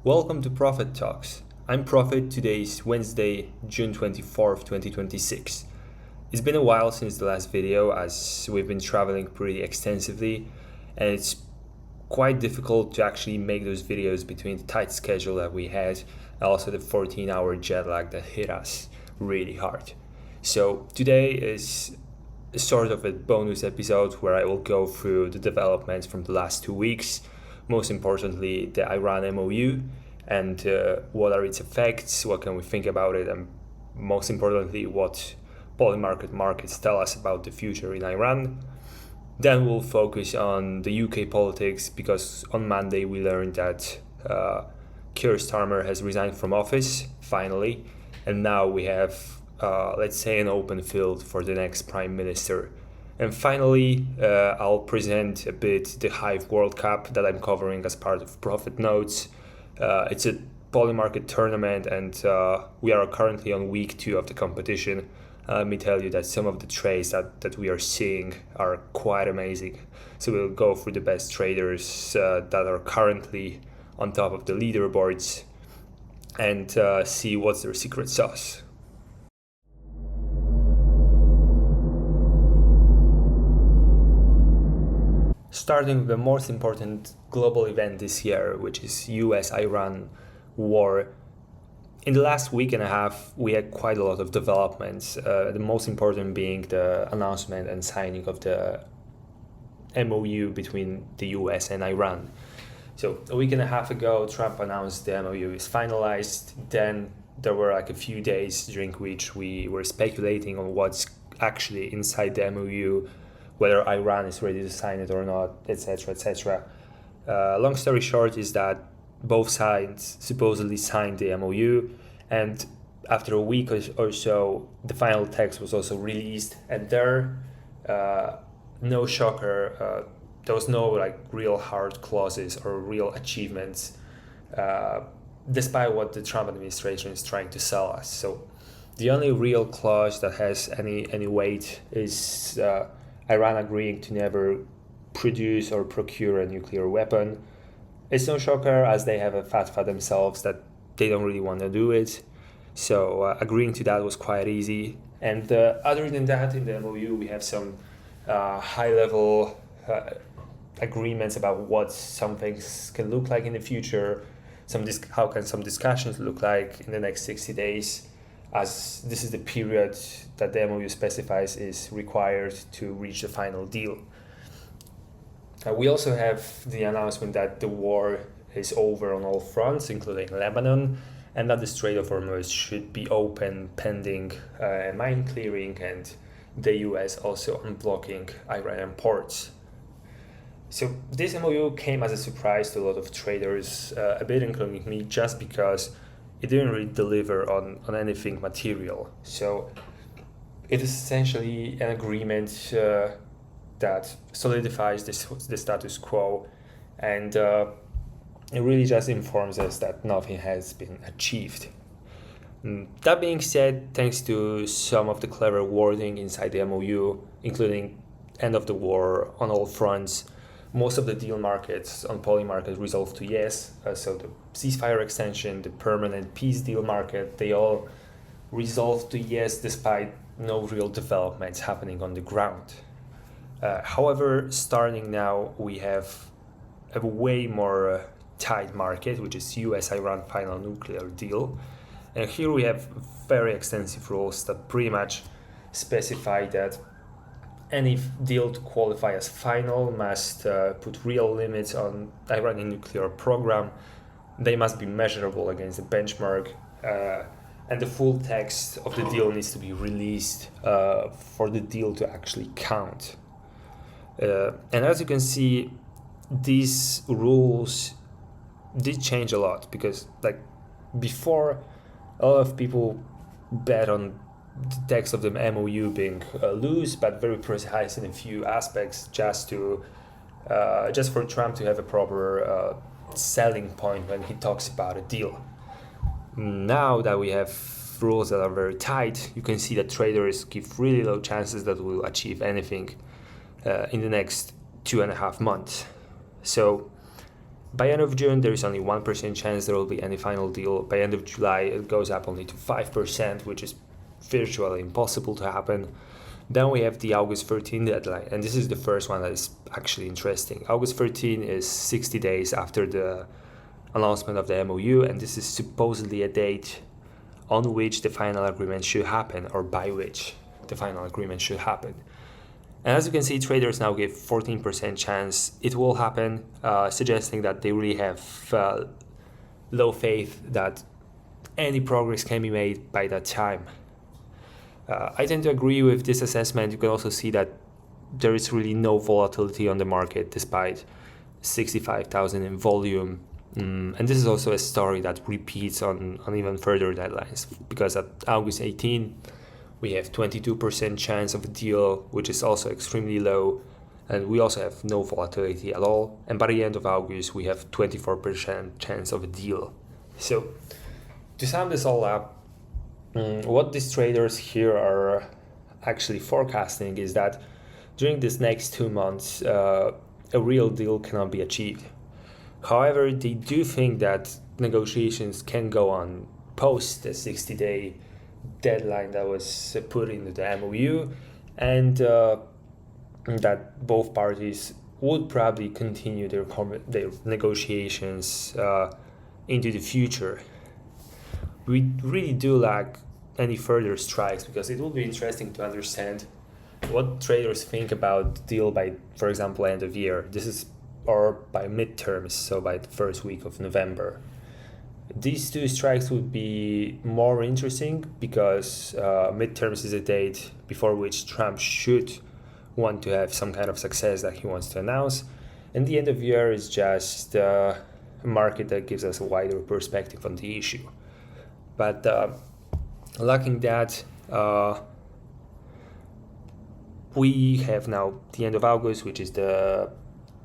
Welcome to Profit Talks. I'm Profit. Today is Wednesday, June 24th, 2026. It's been a while since the last video as we've been traveling pretty extensively and it's quite difficult to actually make those videos between the tight schedule that we had and also the 14-hour jet lag that hit us really hard. So today is sort of a bonus episode where I will go through the developments from the last 2 weeks, most importantly the Iran MoU, and what are its effects, what can we think about it, and most importantly what Polymarket markets tell us about the future in Iran. Then we'll focus on the UK politics because on Monday we learned that Keir Starmer has resigned from office finally, and now we have let's say an open field for the next Prime Minister. And finally, I'll present a bit the Hive World Cup that I'm covering as part of Profit Notes. It's a Polymarket tournament and we are currently on week 2 of the competition. Let me tell you that some of the trades that we are seeing are quite amazing. So we'll go through the best traders that are currently on top of the leaderboards and see what's their secret sauce. Starting with the most important global event this year, which is US-Iran war. In the last week and a half, we had quite a lot of developments, the most important being the announcement and signing of the MoU between the US and Iran. So a week and a half ago, Trump announced the MoU is finalized. Then there were like a few days during which we were speculating on what's actually inside the MoU, whether Iran is ready to sign it or not, etc., etc. Long story short is that both sides supposedly signed the MoU, and after a week or so, the final text was also released, and there, no shocker, there was no like real hard clauses or real achievements, despite what the Trump administration is trying to sell us. So the only real clause that has any weight is Iran agreeing to never produce or procure a nuclear weapon. It's no shocker as they have a fatwa themselves that they don't really want to do it. So agreeing to that was quite easy. And other than that, in the MoU, we have some high-level agreements about what some things can look like in the future, how can some discussions look like in the next 60 days, as this is the period that the MoU specifies is required to reach the final deal. We also have the announcement that the war is over on all fronts, including Lebanon, and that the Strait of Hormuz should be open pending mine clearing and the US also unblocking Iranian ports. So this MoU came as a surprise to a lot of traders, a bit including me, just because it didn't really deliver on anything material. So it is essentially an agreement that solidifies the status quo, and it really just informs us that nothing has been achieved. That being said, thanks to some of the clever wording inside the MoU, including end of the war on all fronts, most of the deal markets on Polymarket resolved to yes. So the ceasefire extension, the permanent peace deal market, they all resolved to yes despite no real developments happening on the ground. However, starting now, we have a way more tight market, which is US-Iran final nuclear deal. And here we have very extensive rules that pretty much specify that any deal to qualify as final must put real limits on Iranian nuclear program. They must be measurable against the benchmark, and the full text of the deal needs to be released for the deal to actually count. And as you can see, these rules did change a lot because, like, before, a lot of people bet on the text of the MoU being loose but very precise in a few aspects, just for Trump to have a proper selling point when he talks about a deal. Now that we have rules that are very tight, you can see that traders give really low chances that we'll achieve anything in the next 2.5 months. So By end of June, there is only 1% chance there will be any final deal. By end of July, it goes up only to 5%, which is virtually impossible to happen. Then we have the August 13 deadline, and this is the first one that is actually interesting. August 13 is 60 days after the announcement of the MoU, and this is supposedly a date on which the final agreement should happen, or by which the final agreement should happen. And as you can see, traders now give 14% chance it will happen, suggesting that they really have low faith that any progress can be made by that time. I tend to agree with this assessment. You can also see that there is really no volatility on the market despite 65,000 in volume. And this is also a story that repeats on even further deadlines, because at August 18, we have 22% chance of a deal, which is also extremely low, and we also have no volatility at all. And by the end of August, we have 24% chance of a deal. So to sum this all up, what these traders here are actually forecasting is that during this next 2 months, a real deal cannot be achieved. However, they do think that negotiations can go on post the 60-day deadline that was put into the MoU, and that both parties would probably continue their negotiations into the future. We really do lack any further strikes, because it will be interesting to understand what traders think about the deal by, for example, end of year. This is, or by midterms, so by the first week of November. These two strikes would be more interesting because midterms is a date before which Trump should want to have some kind of success that he wants to announce. And the end of year is just a market that gives us a wider perspective on the issue. But lacking that, we have now the end of August, which is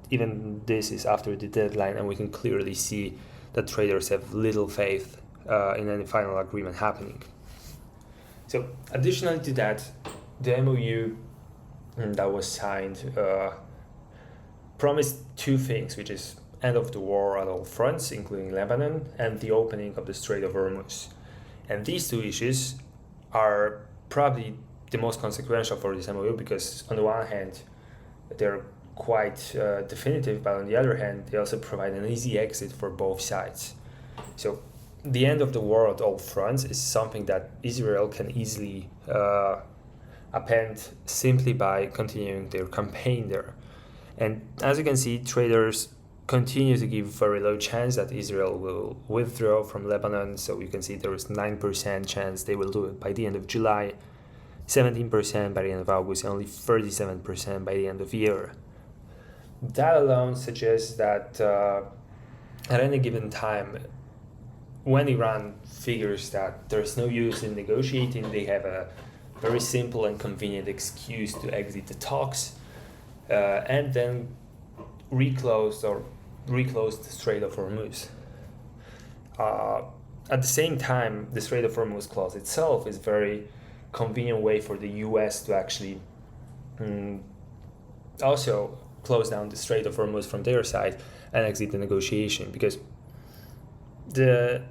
even this is after the deadline, and we can clearly see that traders have little faith in any final agreement happening. So additionally to that, the MoU that was signed promised two things, which is end of the war on all fronts, including Lebanon, and the opening of the Strait of Hormuz. And these two issues are probably the most consequential for this MoU, because on the one hand, they're quite definitive, but on the other hand, they also provide an easy exit for both sides. So the end of the war at all fronts is something that Israel can easily append simply by continuing their campaign there. And as you can see, traders continue to give very low chance that Israel will withdraw from Lebanon. So you can see there is 9% chance they will do it by the end of July, 17% by the end of August, and only 37% by the end of year. That alone suggests that at any given time, when Iran figures that there's no use in negotiating, they have a very simple and convenient excuse to exit the talks and then reclose the Strait of Hormuz. At the same time, the Strait of Hormuz clause itself is a very convenient way for the US to actually also close down the Strait of Hormuz from their side and exit the negotiation, because the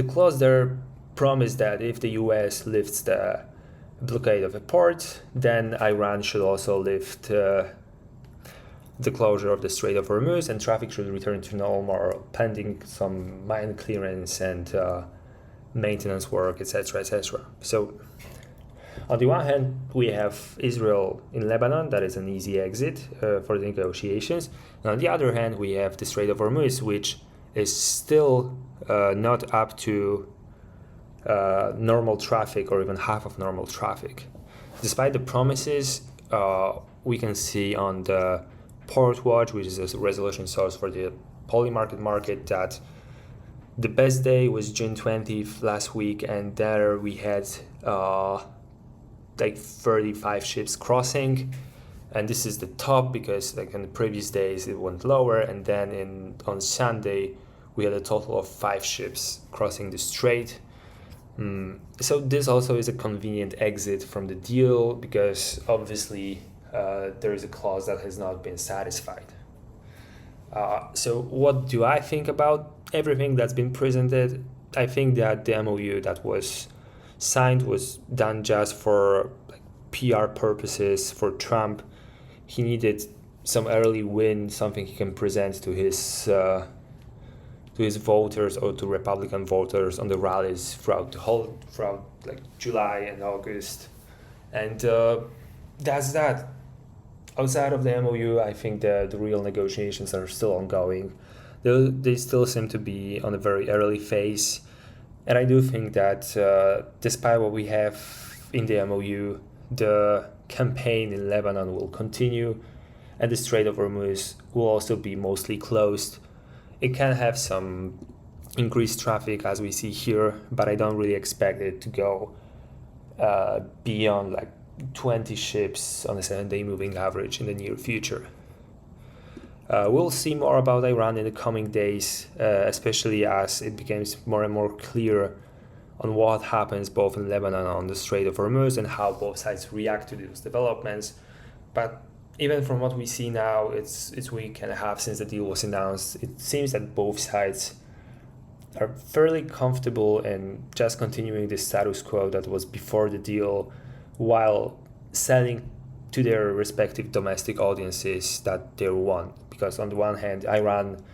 clause there promised that if the US lifts the blockade of a port, then Iran should also lift the closure of the Strait of Hormuz, and traffic should return to normal pending some mine clearance and maintenance work, etc., etc. So on the one hand, we have Israel in Lebanon, that is an easy exit for the negotiations. And on the other hand, we have the Strait of Hormuz, which is still not up to normal traffic or even half of normal traffic. Despite the promises, we can see on the Port Watch, which is a resolution source for the Polymarket market, that the best day was June 20th last week, and there we had like 35 ships crossing, and this is the top because like in the previous days it went lower, and then on Sunday we had a total of 5 ships crossing the strait. So this also is a convenient exit from the deal, because obviously there is a clause that has not been satisfied. So what do I think about everything that's been presented? I think that the MOU that was signed was done just for like PR purposes for Trump. He needed some early win, something he can present to his voters or to Republican voters on the rallies throughout like July and August, and that's that. Outside of the MOU, I think the real negotiations are still ongoing. They still seem to be on a very early phase, and I do think that despite what we have in the MOU, the campaign in Lebanon will continue, and the Strait of Hormuz will also be mostly closed. It can have some increased traffic as we see here, but I don't really expect it to go beyond like 20 ships on a 7-day moving average in the near future. We'll see more about Iran in the coming days, especially as it becomes more and more clear on what happens both in Lebanon and on the Strait of Hormuz and how both sides react to those developments. But even from what we see now, it's a week and a half since the deal was announced. It seems that both sides are fairly comfortable in just continuing the status quo that was before the deal, while selling to their respective domestic audiences that they want. Because on the one hand, Iran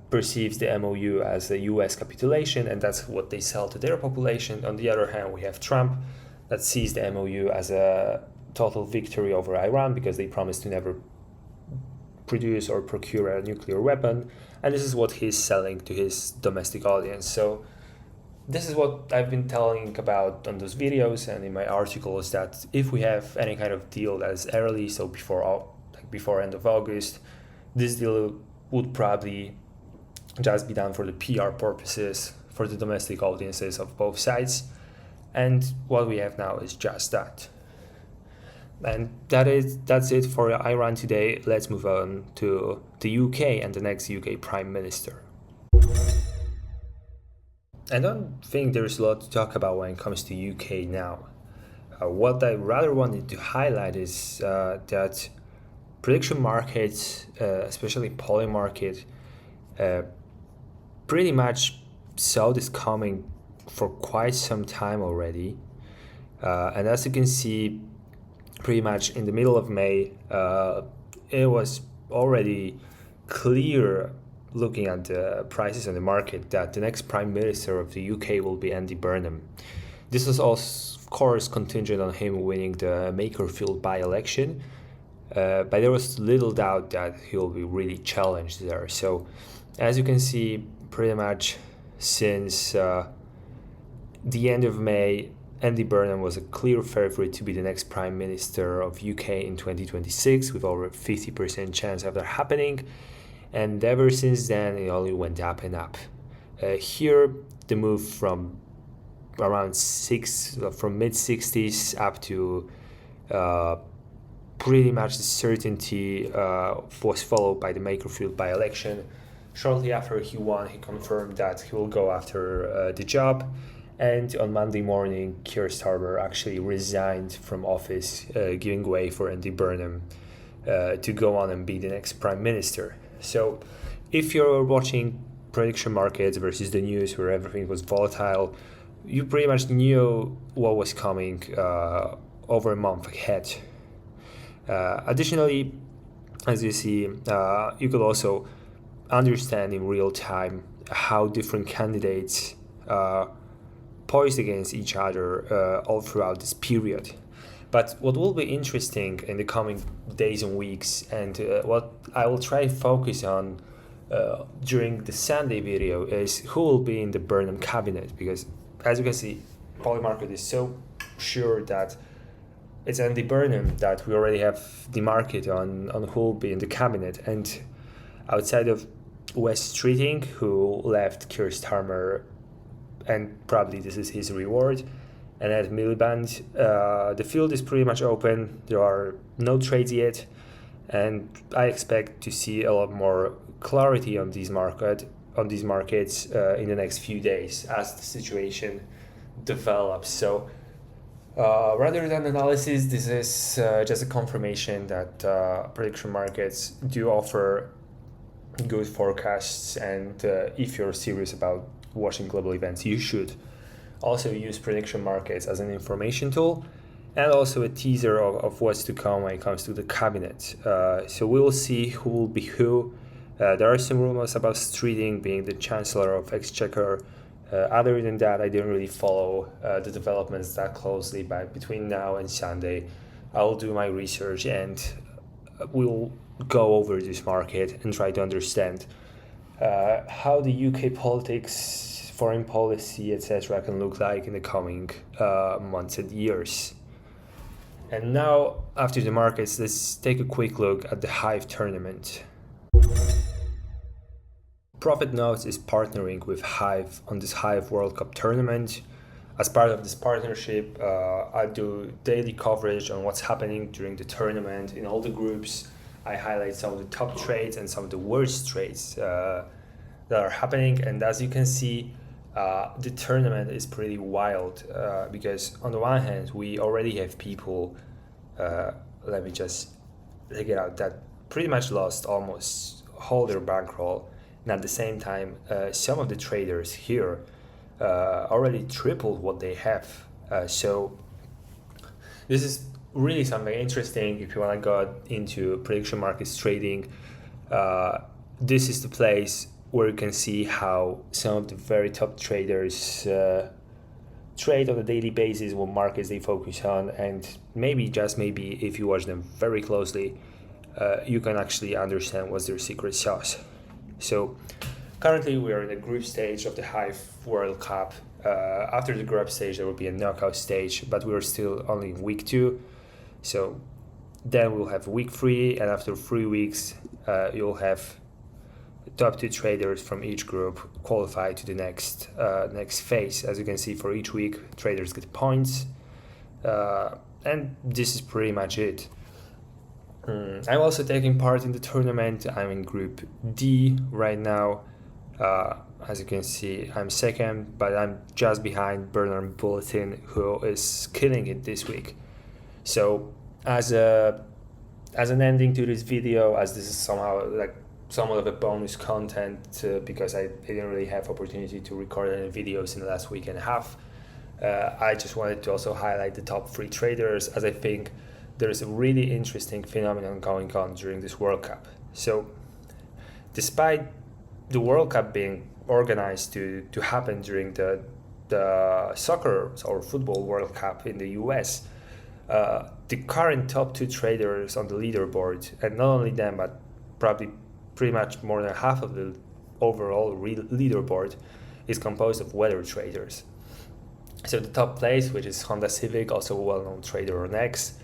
perceives the MOU as a US capitulation, and that's what they sell to their population. On the other hand, we have Trump that sees the MOU as a total victory over Iran because they promised to never produce or procure a nuclear weapon, and this is what he's selling to his domestic audience. So this is what I've been telling about on those videos and in my articles, that if we have any kind of deal that is early, so before end of August, this deal would probably just be done for the PR purposes for the domestic audiences of both sides, and what we have now is just that. And that's it for Iran today. Let's move on to the UK and the next UK Prime Minister. I don't think there's a lot to talk about when it comes to UK now. What I rather wanted to highlight is that prediction markets, especially Polymarket, pretty much saw this coming for quite some time already. And as you can see, pretty much in the middle of May, it was already clear, looking at the prices on the market, that the next Prime Minister of the UK will be Andy Burnham. This was also, of course, contingent on him winning the Makerfield by-election, but there was little doubt that he will be really challenged there. So, as you can see, pretty much since the end of May, Andy Burnham was a clear favorite to be the next Prime Minister of UK in 2026, with over 50% chance of that happening. And ever since then, it only went up and up. Here, the move from mid-60s up to pretty much the certainty was followed by the Makerfield by-election. Shortly after he won, he confirmed that he will go after the job. And on Monday morning, Keir Starmer actually resigned from office, giving way for Andy Burnham to go on and be the next Prime Minister. So if you're watching prediction markets versus the news where everything was volatile, you pretty much knew what was coming over a month ahead. Additionally, as you see, you could also understand in real time how different candidates poised against each other all throughout this period. But what will be interesting in the coming days and weeks, and what I will try to focus on during the Sunday video, is who will be in the Burnham cabinet. Because as you can see, Polymarket is so sure that it's Andy Burnham that we already have the market on who will be in the cabinet. And outside of Wes Streeting, who left Keir Starmer, and probably this is his reward, and Ed Miliband, the field is pretty much open. There are no trades yet, and I expect to see a lot more clarity on these markets in the next few days as the situation develops. So rather than analysis, this is just a confirmation that prediction markets do offer good forecasts, and if you're serious about watching global events, you should also use prediction markets as an information tool and also a teaser of what's to come when it comes to the cabinet. So we will see who will be who. There are some rumors about Streeting being the Chancellor of Exchequer. Other than that, I didn't really follow the developments that closely, but between now and Sunday, I will do my research and we'll go over this market and try to understand how the UK politics, foreign policy, etc. can look like in the coming months and years. And now, after the markets, let's take a quick look at the Hive tournament. Profit Notes is partnering with Hive on this Hive World Cup tournament. As part of this partnership, I do daily coverage on what's happening during the tournament in all the groups. I highlight some of the top trades and some of the worst trades that are happening. And as you can see, the tournament is pretty wild because on the one hand, we already have people, let me just take it out, that pretty much lost almost all their bankroll. And at the same time, some of the traders here already tripled what they have. So this is really something interesting if you want to go into prediction markets trading. This is the place where you can see how some of the very top traders trade on a daily basis, what markets they focus on, and maybe, just maybe, if you watch them very closely, you can actually understand what's their secret sauce. So currently we are in the group stage of the Hive World Cup. After the group stage there will be a knockout stage, but we're still only in week 2. So then we'll have week 3, and after 3 weeks you'll have the top 2 traders from each group qualify to the next phase. As you can see, for each week traders get points, and this is pretty much it. I'm also taking part in the tournament. I'm in Group D right now. As you can see, I'm second, but I'm just behind Bernard Bulletin, who is killing it this week. So as an ending to this video, as this is somehow like somewhat of a bonus content because I didn't really have opportunity to record any videos in the last week and a half, I just wanted to also highlight the top 3 traders, as I think there is a really interesting phenomenon going on during this World Cup. So despite the World Cup being organized to happen during the soccer or football World Cup in the US, the current top 2 traders on the leaderboard, and not only them, but probably pretty much more than half of the overall leaderboard, is composed of weather traders. So the top place, which is Honda Civic, also a well-known trader on X,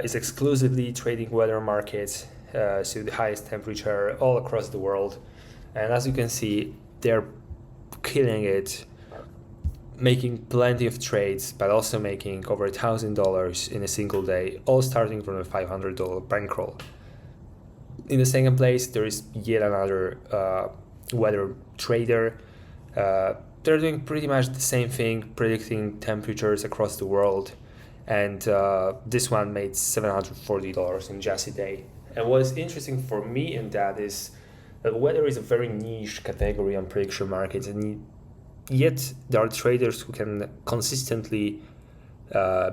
is exclusively trading weather markets, so the highest temperature all across the world. And as you can see, they're killing it, making plenty of trades, but also making over $1,000 in a single day, all starting from a $500 bankroll. In the second place, there is yet another weather trader. They're doing pretty much the same thing, predicting temperatures across the world. And this one made $740 in just a day. And what is interesting for me in that is that weather is a very niche category on prediction markets, and yet there are traders who can consistently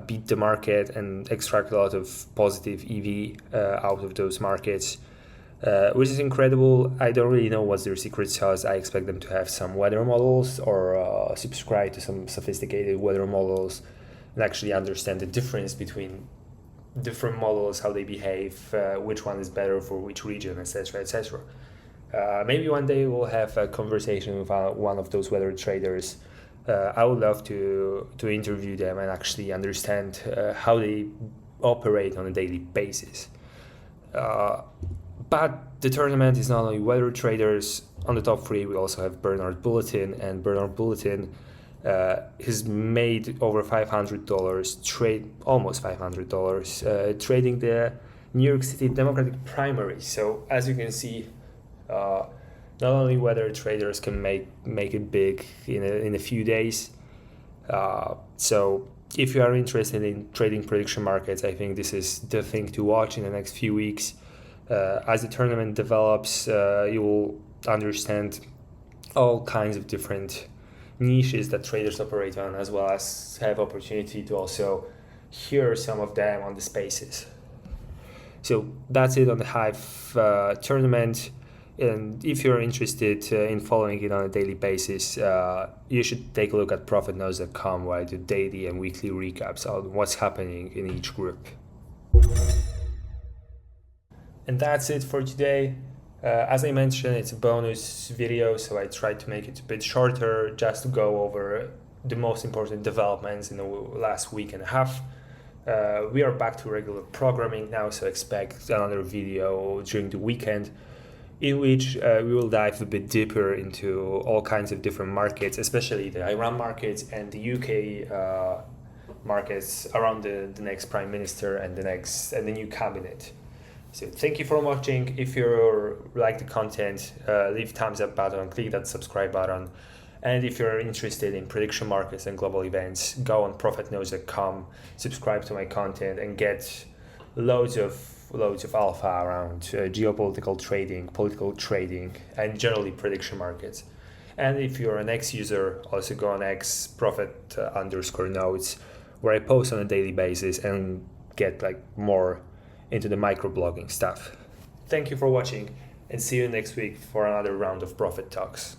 beat the market and extract a lot of positive EV out of those markets, which is incredible. I don't really know what's their secret sauce. I expect them to have some weather models or subscribe to some sophisticated weather models and actually understand the difference between different models, how they behave, which one is better for which region, etc., etc. Maybe one day we'll have a conversation with one of those weather traders. I would love to interview them and actually understand how they operate on a daily basis. But the tournament is not only weather traders. On the top 3, we also have Bernard Bulletin, and Bernard Bulletin has made over $500 almost $500 trading the New York City Democratic primary. So as you can see, not only weather traders can make it big in a few days. So if you are interested in trading prediction markets, I think this is the thing to watch in the next few weeks. As the tournament develops, you will understand all kinds of different niches that traders operate on, as well as have opportunity to also hear some of them on the spaces. So that's it on the Hive tournament. And if you're interested in following it on a daily basis, you should take a look at profitnotes.com, where I do daily and weekly recaps on what's happening in each group. And that's it for today. As I mentioned, it's a bonus video, so I tried to make it a bit shorter, just to go over the most important developments in the last week and a half. We are back to regular programming now, so expect another video during the weekend, in which we will dive a bit deeper into all kinds of different markets, especially the Iran markets and the UK markets around the next Prime Minister and the new cabinet. So thank you for watching. If you like the content, leave thumbs up button, click that subscribe button. And if you're interested in prediction markets and global events, go on profitnotes.com, subscribe to my content, and get loads of alpha around geopolitical trading, political trading, and generally prediction markets. And if you're an X user, also go on X profit_notes, where I post on a daily basis and get more into the microblogging stuff. Thank you for watching, and see you next week for another round of Profit Talks.